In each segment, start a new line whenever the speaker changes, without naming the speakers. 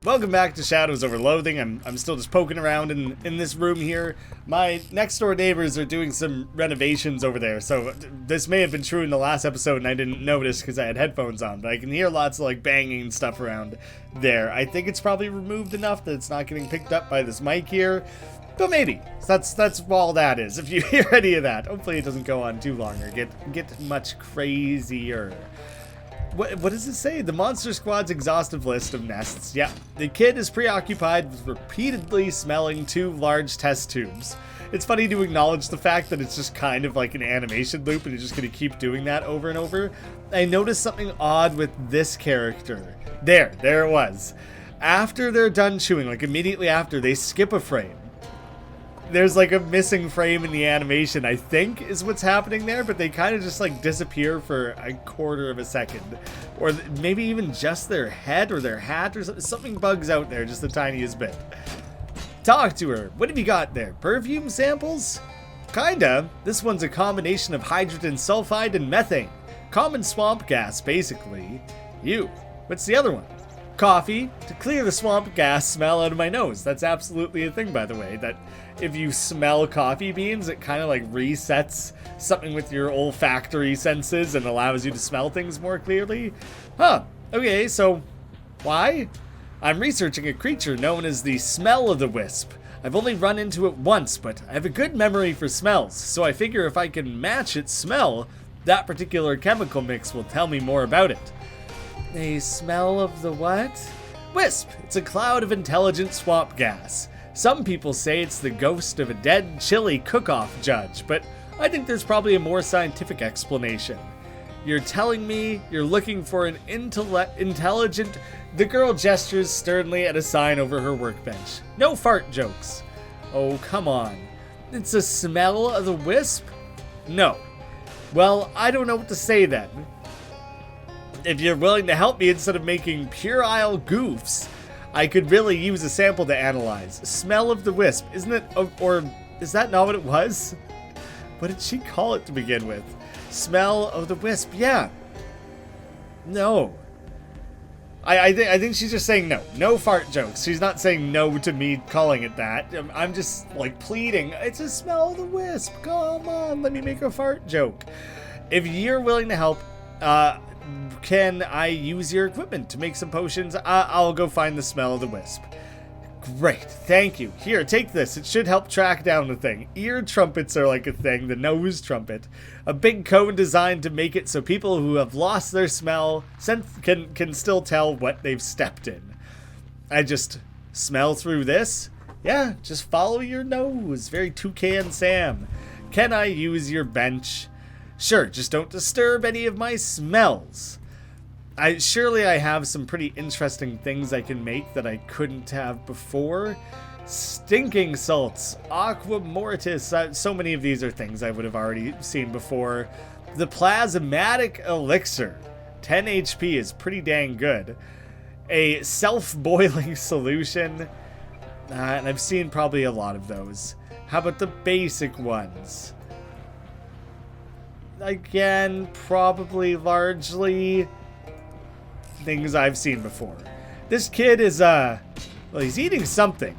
Welcome back to Shadows Over Loathing. I'm still just poking around in this room here. My next door neighbors are doing some renovations over there, so this may have been true in the last episode and I didn't notice because I had headphones on, but I can hear lots of like banging and stuff around there. I think it's probably removed enough that it's not getting picked up by this mic here, but maybe. That's all that is. If you hear any of that, hopefully it doesn't go on too long or get much crazier. What does it say? The Monster Squad's exhaustive list of nests. Yeah, the kid is preoccupied with repeatedly smelling 2 large test tubes. It's funny to acknowledge the fact that it's just kind of like an animation loop and you're just going to keep doing that over and over. I noticed something odd with this character. There it was. After they're done chewing, like immediately after, they skip a frame. There's like a missing frame in the animation, I think, is what's happening there, but they kind of just like disappear for a quarter of a second. Or maybe even just their head or their hat or something. Something bugs out there just the tiniest bit. Talk to her. What have you got there? Perfume samples? Kinda. This one's a combination of hydrogen sulfide and methane. Common swamp gas, basically. You. What's the other one? Coffee to clear the swamp gas smell out of my nose. That's absolutely a thing, by the way, that if you smell coffee beans, it kind of like resets something with your olfactory senses and allows you to smell things more clearly. Huh. Okay, so why? I'm researching a creature known as the smell of the wisp. I've only run into it once, but I have a good memory for smells, so I figure if I can match its smell, that particular chemical mix will tell me more about it. A smell of the what? Wisp. It's a cloud of intelligent swamp gas. Some people say it's the ghost of a dead chili cook-off judge, but I think there's probably a more scientific explanation. You're telling me you're looking for an intelligent... The girl gestures sternly at a sign over her workbench. No fart jokes. Oh, come on. It's a smell of the wisp? No. Well, I don't know what to say then. If you're willing to help me instead of making puerile goofs, I could really use a sample to analyze. Smell of the wisp, isn't it? Or is that not what it was? What did she call it to begin with? Smell of the wisp, yeah. No. I think she's just saying no. No fart jokes. She's not saying no to me calling it that. I'm just like pleading. It's a smell of the wisp. Come on, let me make a fart joke. If you're willing to help, can I use your equipment to make some potions? I'll go find the smell of the wisp. Great, thank you. Here, take this. It should help track down the thing. Ear trumpets are like a thing, the nose trumpet. A big cone designed to make it so people who have lost their smell can still tell what they've stepped in. I just smell through this? Yeah, just follow your nose. Very Toucan Sam. Can I use your bench? Sure, just don't disturb any of my smells. Surely I have some pretty interesting things I can make that I couldn't have before. Stinking salts, aqua mortis, so many of these are things I would have already seen before. The plasmatic elixir, 10 HP is pretty dang good. A self-boiling solution, and I've seen probably a lot of those. How about the basic ones? Again, probably largely things I've seen before. This kid is, well, he's eating something.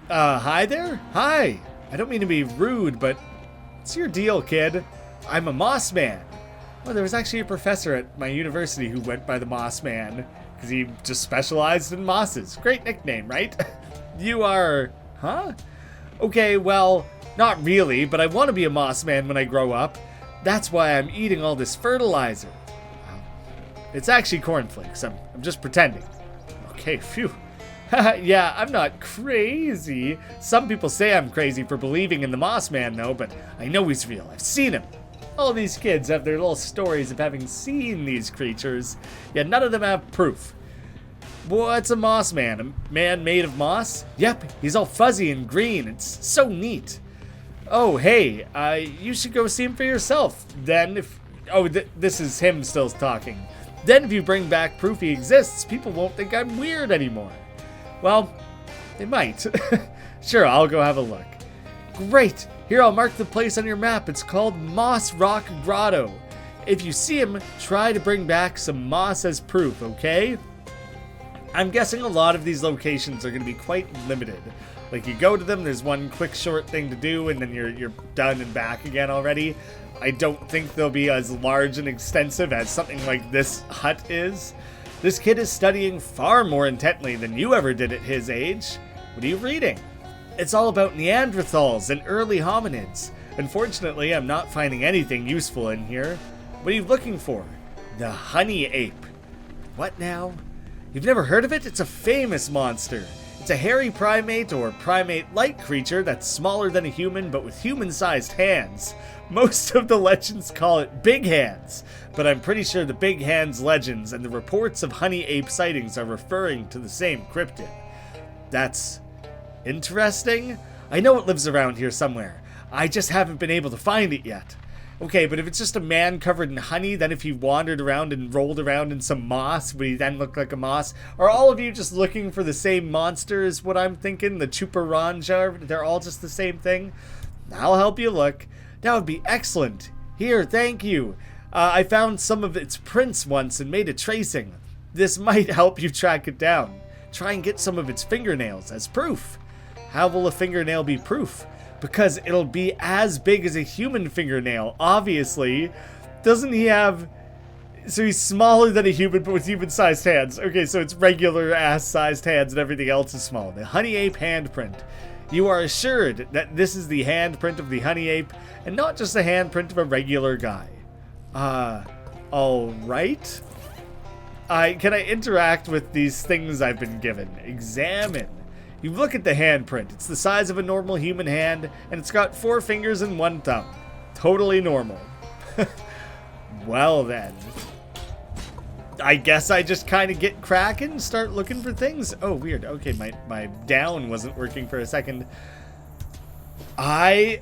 Hi there? Hi. I don't mean to be rude, but what's your deal, kid? I'm a moss man. Well, there was actually a professor at my university who went by the Moss Man, because he just specialized in mosses. Great nickname, right? You are, huh? Okay, well, not really, but I want to be a moss man when I grow up. That's why I'm eating all this fertilizer. It's actually cornflakes. I'm just pretending. Okay, phew. Yeah, I'm not crazy. Some people say I'm crazy for believing in the Moss Man, though, but I know he's real. I've seen him. All these kids have their little stories of having seen these creatures, yet none of them have proof. What's a Moss Man? A man made of moss? Yep, he's all fuzzy and green. It's so neat. Oh, hey, you should go see him for yourself. Then if... Oh, this is him still talking. Then if you bring back proof he exists, people won't think I'm weird anymore. Well, they might. Sure, I'll go have a look. Great. Here, I'll mark the place on your map. It's called Moss Rock Grotto. If you see him, try to bring back some moss as proof, okay? I'm guessing a lot of these locations are going to be quite limited. Like, you go to them, there's one quick short thing to do, and then you're done and back again already. I don't think they'll be as large and extensive as something like this hut is. This kid is studying far more intently than you ever did at his age. What are you reading? It's all about Neanderthals and early hominids. Unfortunately, I'm not finding anything useful in here. What are you looking for? The honey ape. What now? You've never heard of it? It's a famous monster. It's a hairy primate or primate-like creature that's smaller than a human but with human-sized hands. Most of the legends call it Big Hands, but I'm pretty sure the Big Hands legends and the reports of honey ape sightings are referring to the same cryptid. That's interesting. I know it lives around here somewhere. I just haven't been able to find it yet. Okay, but if it's just a man covered in honey, then if he wandered around and rolled around in some moss, would he then look like a moss? Are all of you just looking for the same monster is what I'm thinking? The Chuparanja? They're all just the same thing? I'll help you look. That would be excellent. Here, thank you. I found some of its prints once and made a tracing. This might help you track it down. Try and get some of its fingernails as proof. How will a fingernail be proof? Because it'll be as big as a human fingernail, obviously. Doesn't he have... So he's smaller than a human, but with human-sized hands. Okay, so it's regular-ass-sized hands and everything else is small. The honey ape handprint. You are assured that this is the handprint of the honey ape, and not just a handprint of a regular guy. Alright. Can I interact with these things I've been given? Examine. You look at the handprint. It's the size of a normal human hand, and it's got 4 fingers and 1 thumb. Totally normal. Well then. I guess I just kind of get cracking and start looking for things. Oh, weird. Okay, my down wasn't working for a second. I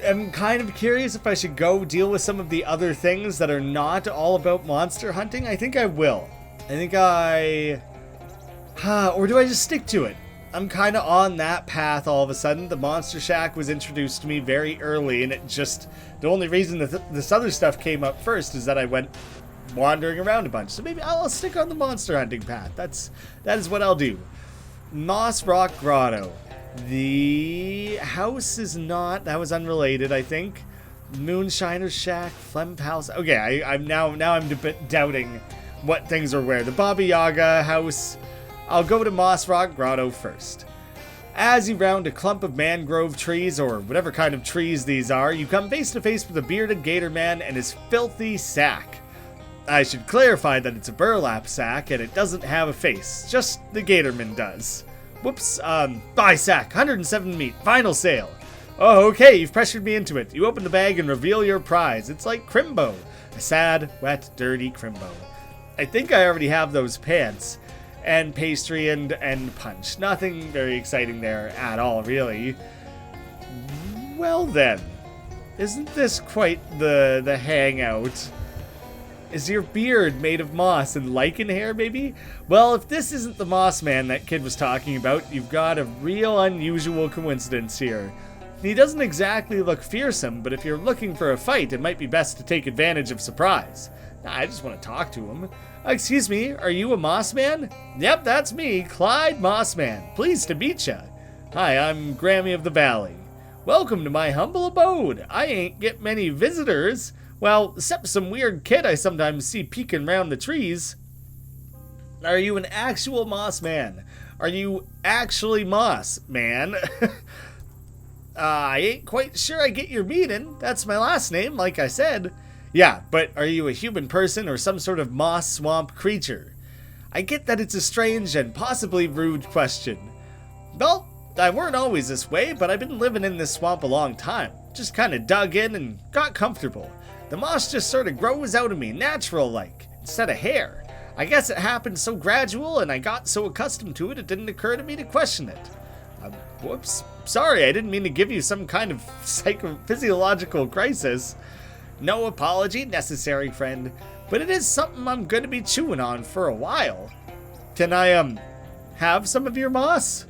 am kind of curious if I should go deal with some of the other things that are not all about monster hunting. I think I will. Or do I just stick to it? I'm kind of on that path all of a sudden. The Monster Shack was introduced to me very early, and it just... The only reason that this other stuff came up first is that I went wandering around a bunch. So maybe I'll stick on the monster hunting path. That is what I'll do. Moss Rock Grotto. The house is not... That was unrelated, I think. Moonshiner's Shack, Flemp House. Okay, I'm doubting what things are where. The Baba Yaga house... I'll go to Moss Rock Grotto first. As you round a clump of mangrove trees, or whatever kind of trees these are, you come face to face with a bearded gator man and his filthy sack. I should clarify that it's a burlap sack and it doesn't have a face, just the gatorman does. Whoops, buy sack, 107 meat, final sale. Oh, okay, you've pressured me into it. You open the bag and reveal your prize. It's like Crimbo, a sad, wet, dirty Crimbo. I think I already have those pants. And pastry and punch. Nothing very exciting there at all, really. Well then, isn't this quite the hangout? Is your beard made of moss and lichen hair, maybe? Well, if this isn't the moss man that kid was talking about, you've got a real unusual coincidence here. He doesn't exactly look fearsome, but if you're looking for a fight, it might be best to take advantage of surprise. I just want to talk to him. Excuse me, are you a Mossman? Yep, that's me, Clyde Mossman. Pleased to meet ya. Hi, I'm Grammy of the Valley. Welcome to my humble abode. I ain't get many visitors. Well, except some weird kid I sometimes see peeking round the trees. Are you an actual Mossman? Are you actually Moss, man? I ain't quite sure I get your meaning. That's my last name, like I said. Yeah, but are you a human person or some sort of moss swamp creature? I get that it's a strange and possibly rude question. Well, I weren't always this way, but I've been living in this swamp a long time. Just kind of dug in and got comfortable. The moss just sort of grows out of me, natural-like, instead of hair. I guess it happened so gradual and I got so accustomed to it, it didn't occur to me to question it. Whoops. Sorry, I didn't mean to give you some kind of psychophysiological crisis. No apology necessary, friend, but it is something I'm going to be chewing on for a while. Can I, have some of your moss?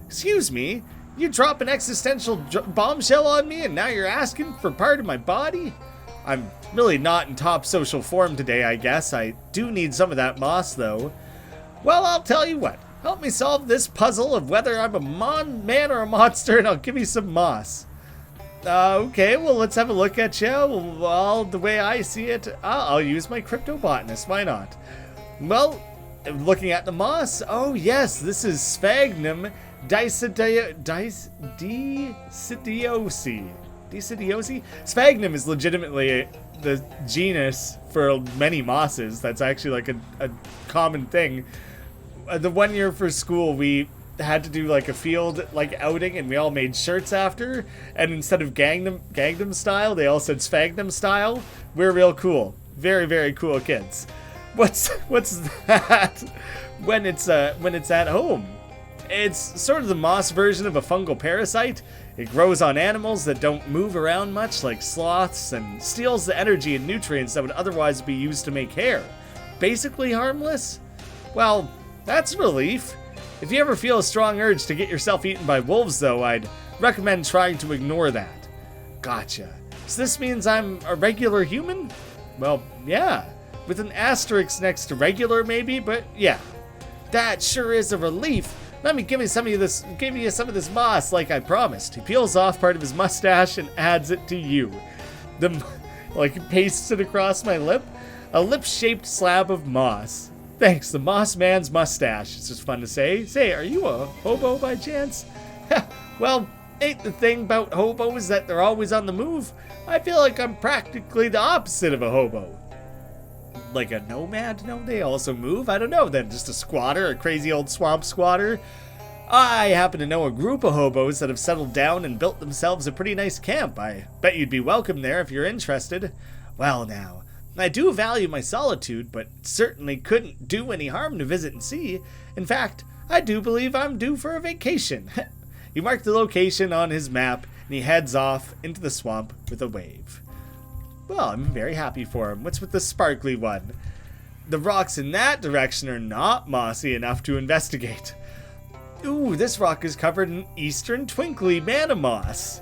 Excuse me, you drop an existential bombshell on me and now you're asking for part of my body? I'm really not in top social form today, I guess. I do need some of that moss, though. Well, I'll tell you what. Help me solve this puzzle of whether I'm a man or a monster, and I'll give you some moss. Okay, well, let's have a look at you. Well, the way I see it, I'll use my cryptobotanist. Why not? Well, looking at the moss, oh yes, this is Sphagnum Decidiosi. Sphagnum is legitimately the genus for many mosses. That's actually like a common thing. The one year for school, we had to do like a field like outing, and we all made shirts after, and instead of Gangnam style, they all said Sphagnum style. We're real cool. Very, very cool kids. What's that when it's at home? It's sort of the moss version of a fungal parasite. It grows on animals that don't move around much, like sloths, and steals the energy and nutrients that would otherwise be used to make hair. Basically harmless? Well, that's a relief. If you ever feel a strong urge to get yourself eaten by wolves, though, I'd recommend trying to ignore that. Gotcha. So this means I'm a regular human? Well, yeah. With an asterisk next to regular, maybe, but yeah. That sure is a relief. Let me give you some of this moss like I promised. He peels off part of his mustache and adds it to you. Like pastes it across my lip. A lip-shaped slab of moss. Thanks, the moss man's mustache. It's just fun to say. Say, are you a hobo by chance? Well, ain't the thing about hobos that they're always on the move? I feel like I'm practically the opposite of a hobo. Like a nomad? No, they also move. I don't know then. Just a squatter, a crazy old swamp squatter. I happen to know a group of hobos that have settled down and built themselves a pretty nice camp. I bet you'd be welcome there if you're interested. Well now, I do value my solitude, but certainly couldn't do any harm to visit and see. In fact, I do believe I'm due for a vacation. He marked the location on his map, and he heads off into the swamp with a wave. Well, I'm very happy for him. What's with the sparkly one? The rocks in that direction are not mossy enough to investigate. Ooh, this rock is covered in eastern twinkly mana moss.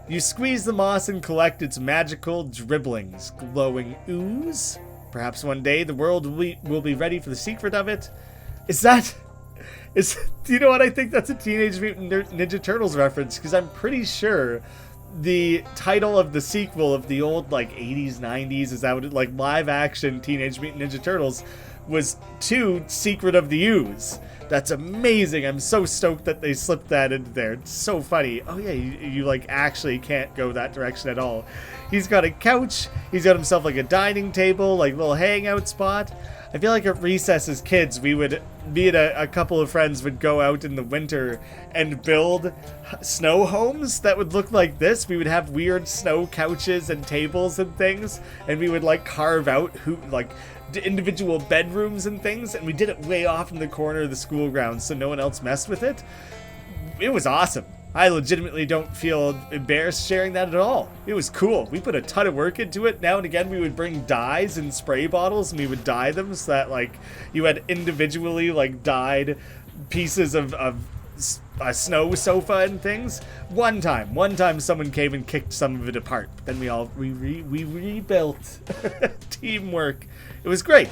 You squeeze the moss and collect its magical dribblings, glowing ooze. Perhaps one day the world will be ready for the secret of it. Do you know what? I think that's a Teenage Mutant Ninja Turtles reference, because I'm pretty sure the title of the sequel of the old, like, 80s, 90s, is that what it, like, live-action Teenage Mutant Ninja Turtles was 2 Secret of the Ooze. That's amazing. I'm so stoked that they slipped that into there. It's so funny. Oh, yeah, you like, actually can't go that direction at all. He's got a couch. He's got himself, like, a dining table, like, little hangout spot. I feel like at recess as kids, me and a couple of friends would go out in the winter and build snow homes that would look like this. We would have weird snow couches and tables and things, and we would like carve out individual bedrooms and things, and we did it way off in the corner of the school grounds so no one else messed with it. It was awesome. I legitimately don't feel embarrassed sharing that at all. It was cool. We put a ton of work into it. Now and again, we would bring dyes in spray bottles, and we would dye them so that, like, you had individually, like, dyed pieces of a snow sofa and things. One time someone came and kicked some of it apart. Then we rebuilt. Teamwork. It was great.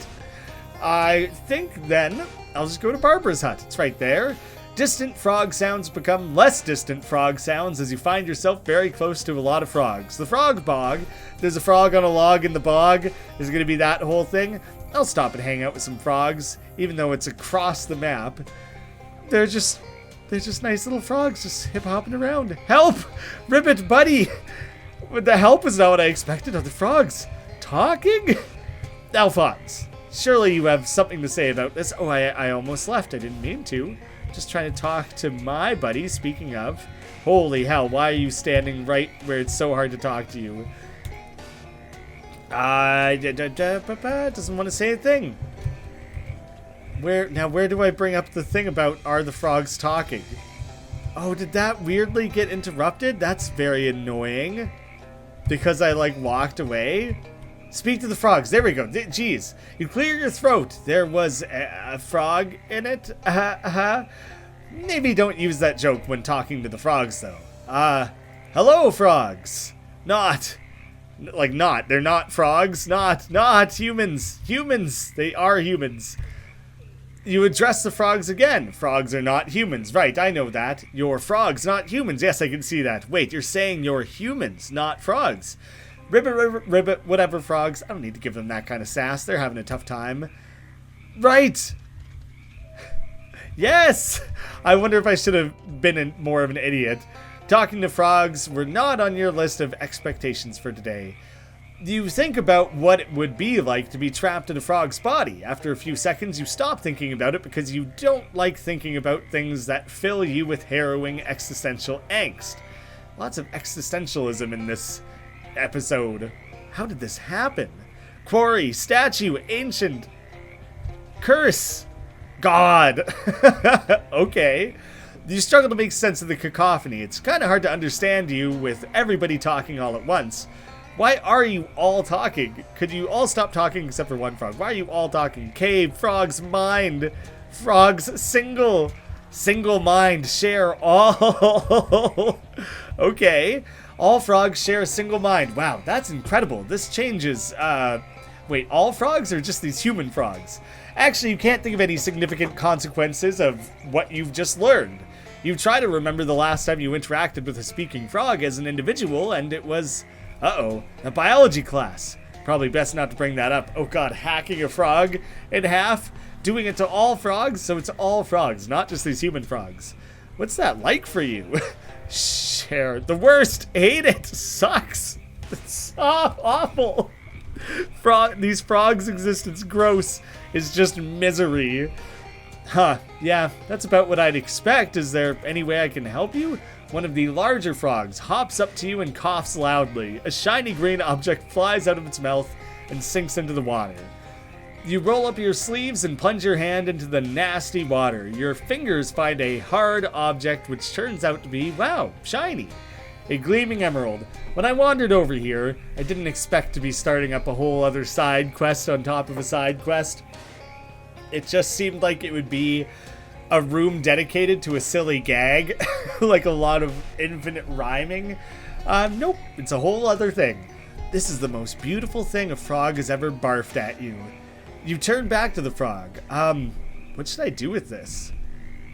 I think then I'll just go to Barbara's hut. It's right there. Distant frog sounds become less distant frog sounds as you find yourself very close to a lot of frogs. The frog bog. There's a frog on a log in the bog. There's going to be that whole thing. I'll stop and hang out with some frogs, even though it's across the map. They're just nice little frogs just hip-hopping around. Help! Ribbit, buddy! The help is not what I expected. Are the frogs talking? Alphonse, surely you have something to say about this. Oh, I almost left. I didn't mean to. Just trying to talk to my buddy. Speaking of, holy hell, why are you standing right where it's so hard to talk to you? Doesn't want to say a thing. Where do I bring up the thing about are the frogs talking? Oh, did that weirdly get interrupted? That's very annoying. Because I, like, walked away. Speak to the frogs. There we go. Jeez. You clear your throat. There was a frog in it. Maybe don't use that joke when talking to the frogs, though. Hello, frogs. Not. They're not frogs. Not humans. Humans. They are humans. You address the frogs again. Frogs are not humans. Right, I know that. You're frogs, not humans. Yes, I can see that. Wait, you're saying you're humans, not frogs. Ribbit, ribbit, ribbit, whatever, frogs. I don't need to give them that kind of sass. They're having a tough time. Right. Yes. I wonder if I should have been more of an idiot. Talking to frogs were not on your list of expectations for today. You think about what it would be like to be trapped in a frog's body. After a few seconds, you stop thinking about it because you don't like thinking about things that fill you with harrowing existential angst. Lots of existentialism in this episode. How did this happen? Quarry, statue, ancient, curse, God. Okay. You struggle to make sense of the cacophony. It's kind of hard to understand you with everybody talking all at once. Why are you all talking? Could you all stop talking except for one frog? Why are you all talking? Cave, frogs, mind. Frogs, single. Single mind, share all. Okay. All frogs share a single mind. Wow, that's incredible. This changes. Wait, all frogs or just these human frogs? Actually, you can't think of any significant consequences of what you've just learned. You try to remember the last time you interacted with a speaking frog as an individual, and it was... Uh-oh, a biology class. Probably best not to bring that up. Oh god, hacking a frog in half? Doing it to all frogs? So it's all frogs, not just these human frogs. What's that like for you? Share. The worst. Hate it. Sucks. It's so awful. These frogs' existence, gross, is just misery. Huh, yeah, that's about what I'd expect. Is there any way I can help you? One of the larger frogs hops up to you and coughs loudly. A shiny green object flies out of its mouth and sinks into the water. You roll up your sleeves and plunge your hand into the nasty water. Your fingers find a hard object which turns out to be, wow, shiny. A gleaming emerald. When I wandered over here, I didn't expect to be starting up a whole other side quest on top of a side quest. It just seemed like it would be a room dedicated to a silly gag, like a lot of infinite rhyming. Nope, it's a whole other thing. This is the most beautiful thing a frog has ever barfed at you. You turn back to the frog. What should I do with this?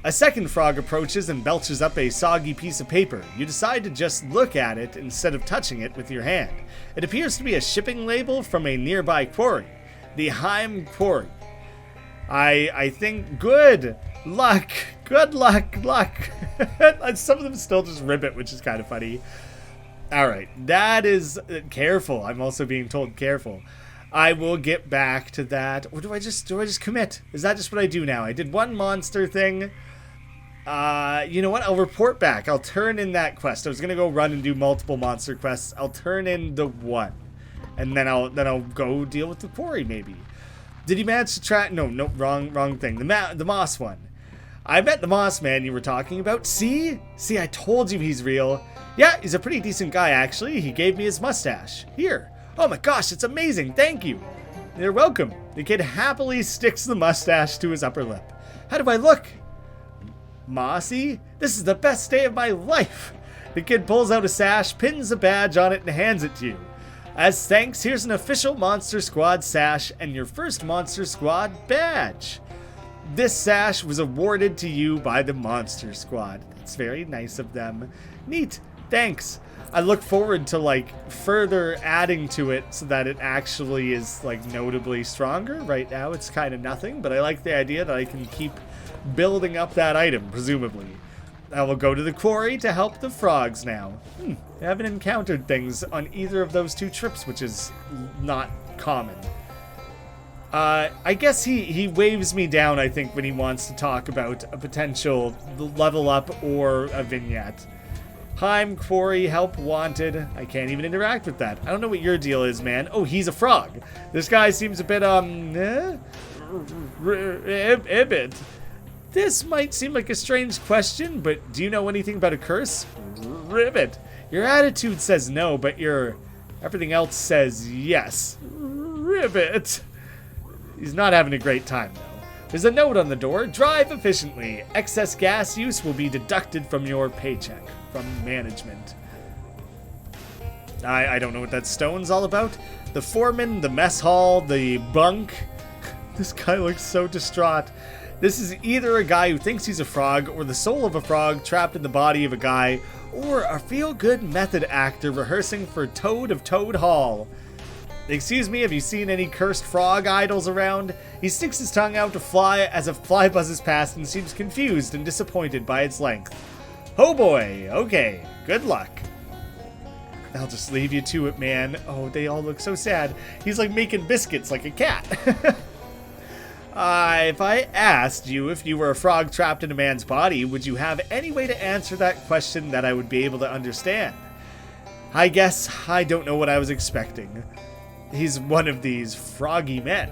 A second frog approaches and belches up a soggy piece of paper. You decide to just look at it instead of touching it with your hand. It appears to be a shipping label from a nearby quarry, the Heim Quarry. I think good luck. Some of them still just ribbit, which is kind of funny. Alright, that is careful. I'm also being told careful. I will get back to that. Or do I just commit? Is that just what I do now? I did one monster thing. You know what? I'll report back. I'll turn in that quest. I was gonna go run and do multiple monster quests. I'll turn in the one. And then I'll go deal with the quarry maybe. Did he manage to track? No, wrong thing. The moss one. I met the moss man you were talking about. See, I told you he's real. Yeah, he's a pretty decent guy actually. He gave me his mustache. Here. Oh my gosh, it's amazing. Thank you. You're welcome. The kid happily sticks the mustache to his upper lip. How do I look? Mossy? This is the best day of my life. The kid pulls out a sash, pins a badge on it, and hands it to you. As thanks, here's an official Monster Squad sash and your first Monster Squad badge. This sash was awarded to you by the Monster Squad. That's very nice of them. Neat. Thanks. I look forward to further adding to it so that it actually is notably stronger. Right now it's kind of nothing, but I like the idea that I can keep building up that item, presumably. I will go to the quarry to help the frogs now. I haven't encountered things on either of those two trips, which is not common. I guess he waves me down, I think, when he wants to talk about a potential level up or a vignette. Heim, quarry, help wanted. I can't even interact with that. I don't know what your deal is, man. Oh, he's a frog. This guy seems a bit, ribbit. This might seem like a strange question, but do you know anything about a curse? Ribbit. Your attitude says no, but everything else says yes. Ribbit. He's not having a great time, though. There's a note on the door. Drive efficiently. Excess gas use will be deducted from your paycheck. From management. I don't know what that stone's all about. The foreman, the mess hall, the bunk. This guy looks so distraught. This is either a guy who thinks he's a frog, or the soul of a frog trapped in the body of a guy, or a feel-good method actor rehearsing for Toad of Toad Hall. Excuse me, have you seen any cursed frog idols around? He sticks his tongue out to fly as a fly buzzes past and seems confused and disappointed by its length. Oh boy, okay, good luck. I'll just leave you to it, man. Oh, they all look so sad. He's like making biscuits like a cat. If I asked you if you were a frog trapped in a man's body, would you have any way to answer that question that I would be able to understand? I guess I don't know what I was expecting. He's one of these froggy men.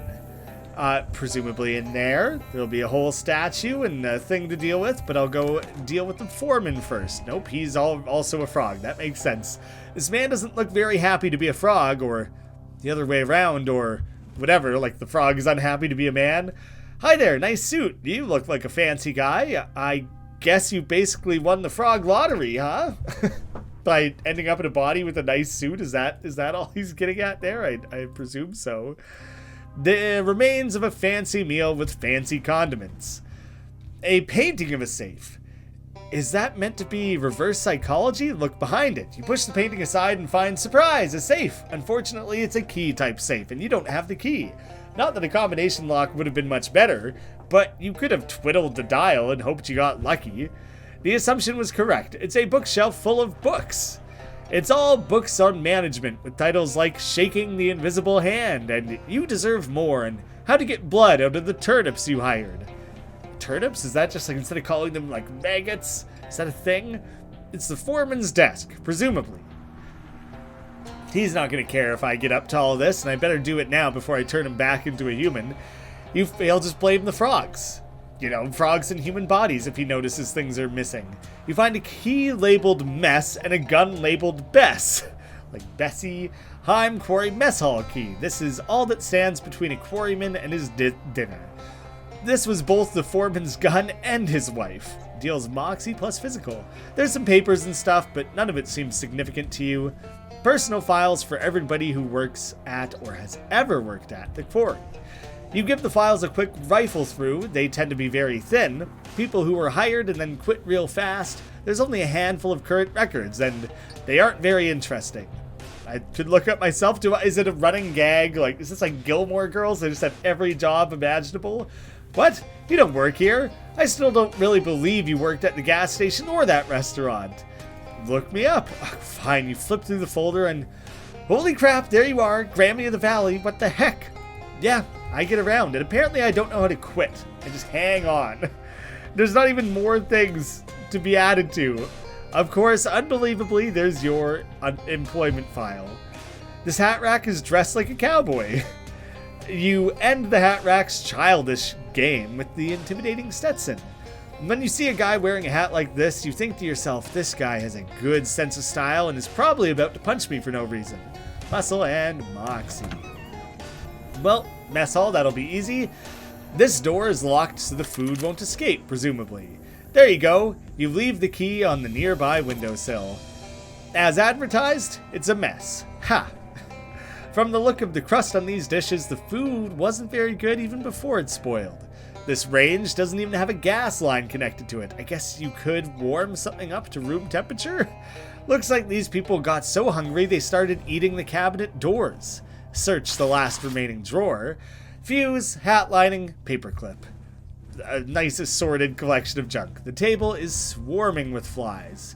Presumably in there'll be a whole statue and a thing to deal with, but I'll go deal with the foreman first. Nope, he's also a frog. That makes sense. This man doesn't look very happy to be a frog, or the other way around, or whatever, like the frog is unhappy to be a man. Hi there, nice suit. You look like a fancy guy. I guess you basically won the frog lottery, huh? By ending up in a body with a nice suit, is that all he's getting at there? I presume so. The remains of a fancy meal with fancy condiments. A painting of a safe. Is that meant to be reverse psychology? Look behind it. You push the painting aside and find, surprise, a safe. Unfortunately, it's a key type safe, and you don't have the key. Not that a combination lock would have been much better, but you could have twiddled the dial and hoped you got lucky. The assumption was correct. It's a bookshelf full of books. It's all books on management with titles like Shaking the Invisible Hand and You Deserve More and How to Get Blood Out of the Turnips You Hired. Turnips? Is that just like, instead of calling them like maggots? Is that a thing? It's the foreman's desk, presumably. He's not going to care if I get up to all of this, and I better do it now before I turn him back into a human. You fail, just blame the frogs. You know, frogs in human bodies if he notices things are missing. You find a key labeled Mess and a gun labeled Bess. Like Bessie. Heim Quarry Mess Hall key. This is all that stands between a quarryman and his dinner. This was both the foreman's gun and his wife. Deals moxie plus physical. There's some papers and stuff, but none of it seems significant to you. Personal files for everybody who works at or has ever worked at the quarry. You give the files a quick rifle through. They tend to be very thin. People who were hired and then quit real fast. There's only a handful of current records, and they aren't very interesting. I could look up myself. Is it a running gag? Like, is this like Gilmore Girls? They just have every job imaginable? What? You don't work here? I still don't really believe you worked at the gas station or that restaurant. Look me up. Oh, fine, you flip through the folder and... Holy crap, there you are, Grammy of the Valley. What the heck? Yeah, I get around, and apparently I don't know how to quit. I just hang on. There's not even more things to be added to. Of course, unbelievably, there's your employment file. This hat rack is dressed like a cowboy. You end the hat rack's childish game with the intimidating Stetson. When you see a guy wearing a hat like this, you think to yourself, this guy has a good sense of style and is probably about to punch me for no reason. Muscle and moxie. Well, mess hall, that'll be easy. This door is locked so the food won't escape, presumably. There you go. You leave the key on the nearby windowsill. As advertised, it's a mess. Ha! From the look of the crust on these dishes, the food wasn't very good even before it spoiled. This range doesn't even have a gas line connected to it. I guess you could warm something up to room temperature? Looks like these people got so hungry they started eating the cabinet doors. Search the last remaining drawer. Fuse, hat lining, paperclip. A nice assorted collection of junk. The table is swarming with flies.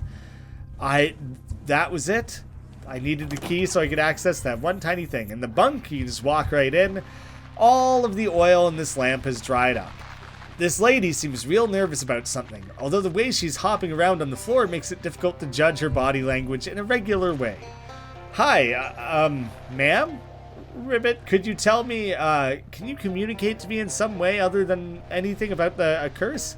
That was it? I needed the key so I could access that one tiny thing. And the bunk, you just walk right in. All of the oil in this lamp has dried up. This lady seems real nervous about something, although the way she's hopping around on the floor makes it difficult to judge her body language in a regular way. Hi, ma'am? Ribbit, could you tell me, can you communicate to me in some way other than anything about a curse?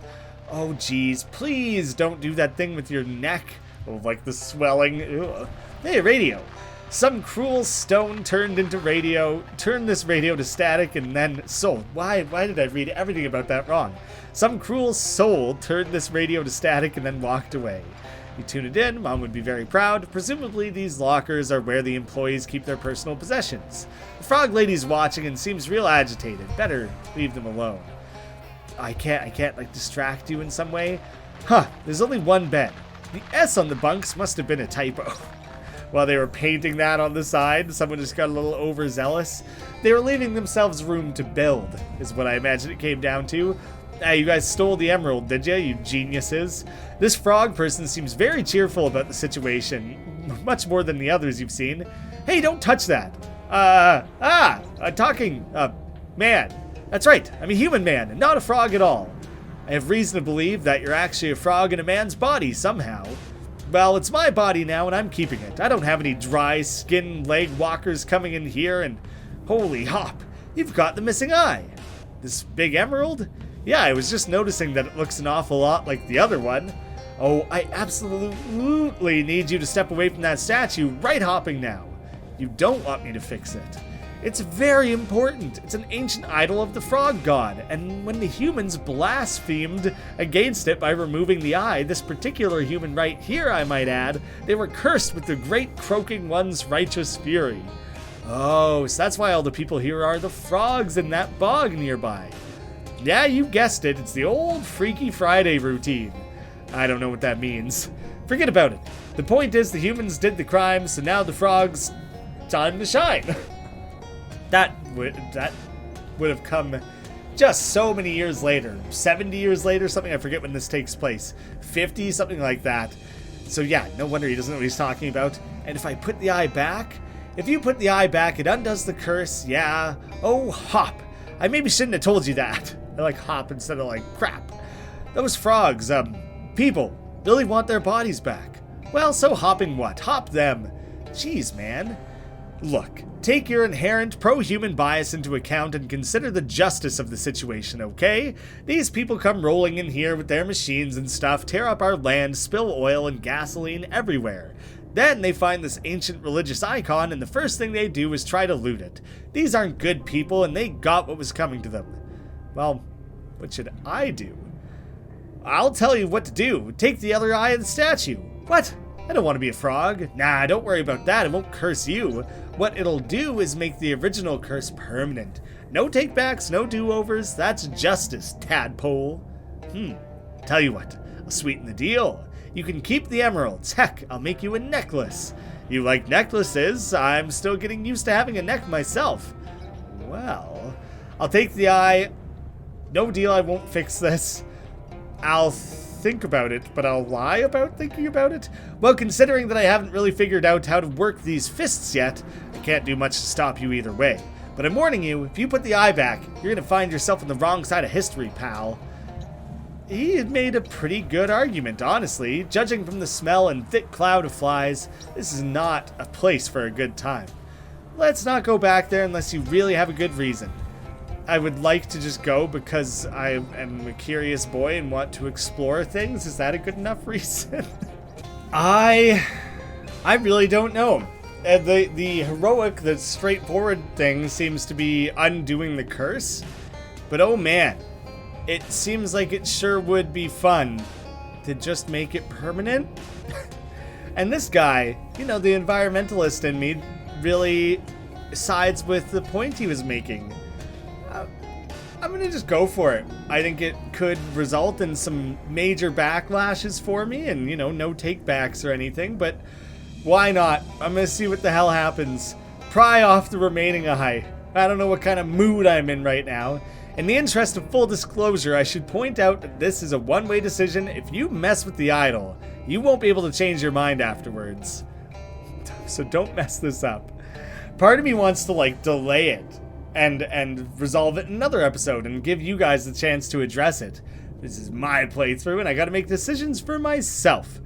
Oh, geez, please don't do that thing with your neck. Oh, like the swelling. Ugh. Hey, radio. Some cruel stone turned into radio, turned this radio to static, and then sold. Why did I read everything about that wrong? Some cruel soul turned this radio to static and then walked away. You tune it in, Mom would be very proud. Presumably these lockers are where the employees keep their personal possessions. The frog lady's watching and seems real agitated. Better leave them alone. I can't like distract you in some way. Huh, there's only one bed. The S on the bunks must have been a typo. While they were painting that on the side, someone just got a little overzealous. They were leaving themselves room to build, is what I imagine it came down to. You guys stole the emerald, did you geniuses? This frog person seems very cheerful about the situation, much more than the others you've seen. Hey, don't touch that. A talking, man. That's right, I'm a human man, and not a frog at all. I have reason to believe that you're actually a frog in a man's body somehow. Well, it's my body now, and I'm keeping it. I don't have any dry skin leg walkers coming in here, and holy hop, you've got the missing eye. This big emerald? Yeah, I was just noticing that it looks an awful lot like the other one. Oh, I absolutely need you to step away from that statue right hopping now. You don't want me to fix it. It's very important. It's an ancient idol of the frog god, and when the humans blasphemed against it by removing the eye, this particular human right here, I might add, they were cursed with the great croaking one's righteous fury. Oh, so that's why all the people here are the frogs in that bog nearby. Yeah, you guessed it. It's the old Freaky Friday routine. I don't know what that means. Forget about it. The point is the humans did the crime, so now the frogs, time to shine. That would have come just so many years later. 70 years later, something, I forget when this takes place. 50, something like that. So yeah, no wonder he doesn't know what he's talking about. And if I put the eye back, if you put the eye back, it undoes the curse, yeah. Oh, hop. I maybe shouldn't have told you that. I like hop instead of like crap. Those frogs, people, really want their bodies back. Well, so hopping what? Hop them. Jeez, man. Look, take your inherent pro-human bias into account and consider the justice of the situation, okay? These people come rolling in here with their machines and stuff, tear up our land, spill oil and gasoline everywhere. Then they find this ancient religious icon, and the first thing they do is try to loot it. These aren't good people, and they got what was coming to them. Well, what should I do? I'll tell you what to do. Take the other eye of the statue. What? I don't want to be a frog. Nah, don't worry about that. It won't curse you. What it'll do is make the original curse permanent. No takebacks, no do-overs. That's justice, tadpole. Tell you what, I'll sweeten the deal. You can keep the emeralds. Heck, I'll make you a necklace. You like necklaces? I'm still getting used to having a neck myself. Well, I'll take the eye. No deal, I won't fix this. I'll think about it, but I'll lie about thinking about it? Well, considering that I haven't really figured out how to work these fists yet, I can't do much to stop you either way. But I'm warning you, if you put the eye back, you're gonna find yourself on the wrong side of history, pal. He had made a pretty good argument, honestly. Judging from the smell and thick cloud of flies, this is not a place for a good time. Let's not go back there unless you really have a good reason. I would like to just go because I am a curious boy and want to explore things. Is that a good enough reason? I really don't know. The heroic, the straightforward thing seems to be undoing the curse. But oh man, it seems like it sure would be fun to just make it permanent. And this guy, you know, the environmentalist in me, really sides with the point he was making. I'm gonna just go for it. I think it could result in some major backlashes for me and, you know, no takebacks or anything, but why not? I'm gonna see what the hell happens. Pry off the remaining eye. I don't know what kind of mood I'm in right now. In the interest of full disclosure, I should point out that this is a one-way decision. If you mess with the idol, you won't be able to change your mind afterwards. So don't mess this up. Part of me wants to, like, delay it and resolve it in another episode and give you guys the chance to address it. This is my playthrough and I gotta make decisions for myself.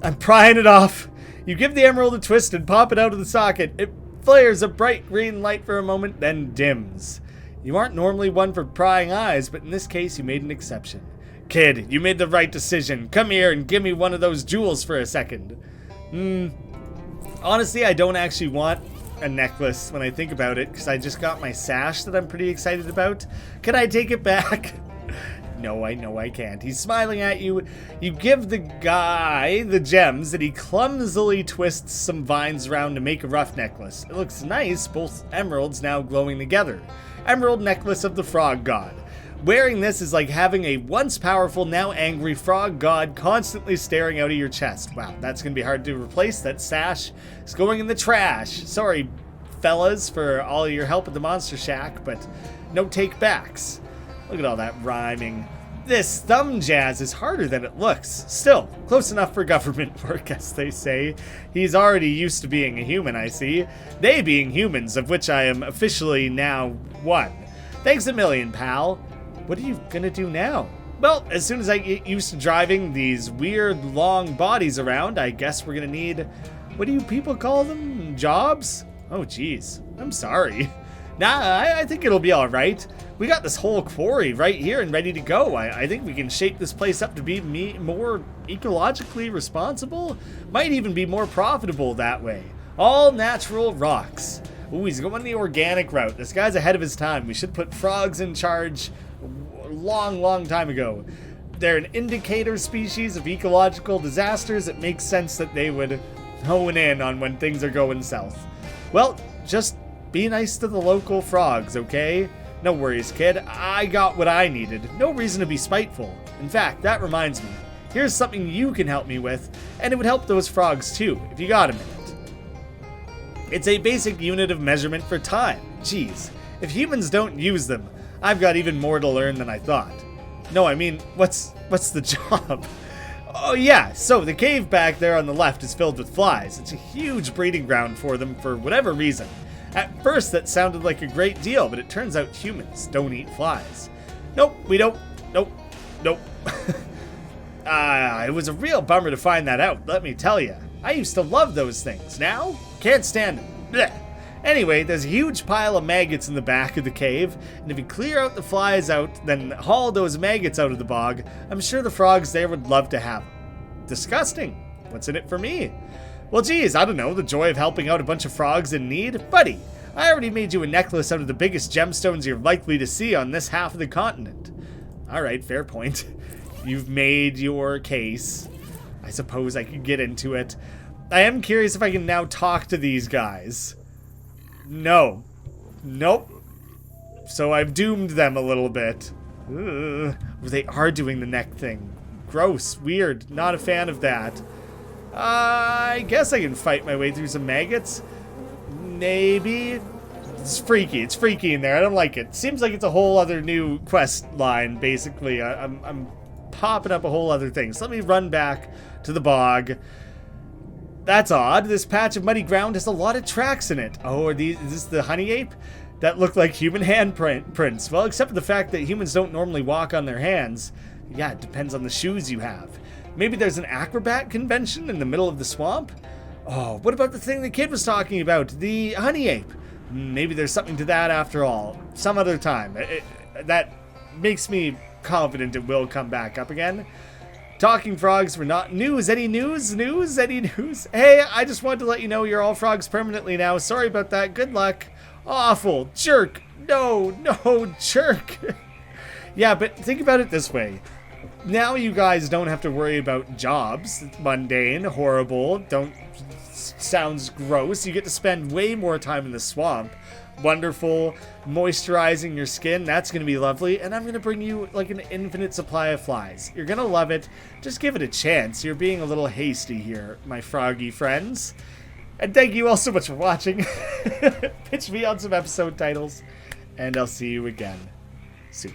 I'm prying it off. You give the emerald a twist and pop it out of the socket. It flares a bright green light for a moment, then dims. You aren't normally one for prying eyes, but in this case you made an exception. Kid, you made the right decision. Come here and give me one of those jewels for a second. Honestly, I don't actually want a necklace when I think about it, because I just got my sash that I'm pretty excited about. Can I take it back? No, I know I can't. He's smiling at you. You give the guy the gems, and he clumsily twists some vines around to make a rough necklace. It looks nice, both emeralds now glowing together. Emerald necklace of the frog god. Wearing this is like having a once powerful, now angry frog god constantly staring out of your chest. Wow, that's going to be hard to replace. That sash is going in the trash. Sorry, fellas, for all of your help at the Monster Shack, but no take-backs. Look at all that rhyming. This thumb jazz is harder than it looks. Still, close enough for government work, as they say. He's already used to being a human, I see. They being humans, of which I am officially now one. Thanks a million, pal. What are you gonna do now? Well, as soon as I get used to driving these weird long bodies around, I guess we're gonna need, what do you people call them? Jobs? Oh geez, I'm sorry. Nah, I think it'll be alright. We got this whole quarry right here and ready to go. I think we can shape this place up to be more ecologically responsible. Might even be more profitable that way. All natural rocks. Ooh, he's going the organic route. This guy's ahead of his time. We should put frogs in charge long time ago. They're an indicator species of ecological disasters. It makes sense that they would hone in on when things are going south. Well, just be nice to the local frogs, okay? No worries, kid. I got what I needed. No reason to be spiteful. In fact, that reminds me. Here's something you can help me with, and it would help those frogs too, if you got a minute. It's a basic unit of measurement for time. Jeez, if humans don't use them, I've got even more to learn than I thought. No, I mean, what's the job? Oh yeah, so the cave back there on the left is filled with flies. It's a huge breeding ground for them for whatever reason. At first that sounded like a great deal, but it turns out humans don't eat flies. Nope, we don't. Nope. It was a real bummer to find that out, let me tell you. I used to love those things. Now, can't stand them. Blech. Anyway, there's a huge pile of maggots in the back of the cave, and if you clear out the flies out, then haul those maggots out of the bog, I'm sure the frogs there would love to have them. Disgusting. What's in it for me? Well, geez, I don't know, the joy of helping out a bunch of frogs in need? Buddy, I already made you a necklace out of the biggest gemstones you're likely to see on this half of the continent. Alright, fair point. You've made your case. I suppose I could get into it. I am curious if I can now talk to these guys. No. Nope. So I've doomed them a little bit. Ugh. They are doing the neck thing. Gross. Weird. Not a fan of that. I guess I can fight my way through some maggots. Maybe. It's freaky. It's freaky in there. I don't like it. Seems like it's a whole other new quest line, basically. I'm popping up a whole other thing. So let me run back to the bog. That's odd. This patch of muddy ground has a lot of tracks in it. Oh, is this the honey ape? That look like human handprints. Well, except for the fact that humans don't normally walk on their hands. Yeah, it depends on the shoes you have. Maybe there's an acrobat convention in the middle of the swamp? Oh, what about the thing the kid was talking about? The honey ape? Maybe there's something to that after all. Some other time. That makes me confident it will come back up again. Talking frogs were not news. Any news? News? Any news? Hey, I just wanted to let you know you're all frogs permanently now. Sorry about that. Good luck. Awful. Jerk. No, jerk. Yeah, but think about it this way. Now you guys don't have to worry about jobs. Mundane, horrible, sounds gross. You get to spend way more time in the swamp. Wonderful, moisturizing your skin. That's going to be lovely. And I'm going to bring you like an infinite supply of flies. You're going to love it. Just give it a chance. You're being a little hasty here, my froggy friends. And thank you all so much for watching. Pitch me on some episode titles. And I'll see you again soon.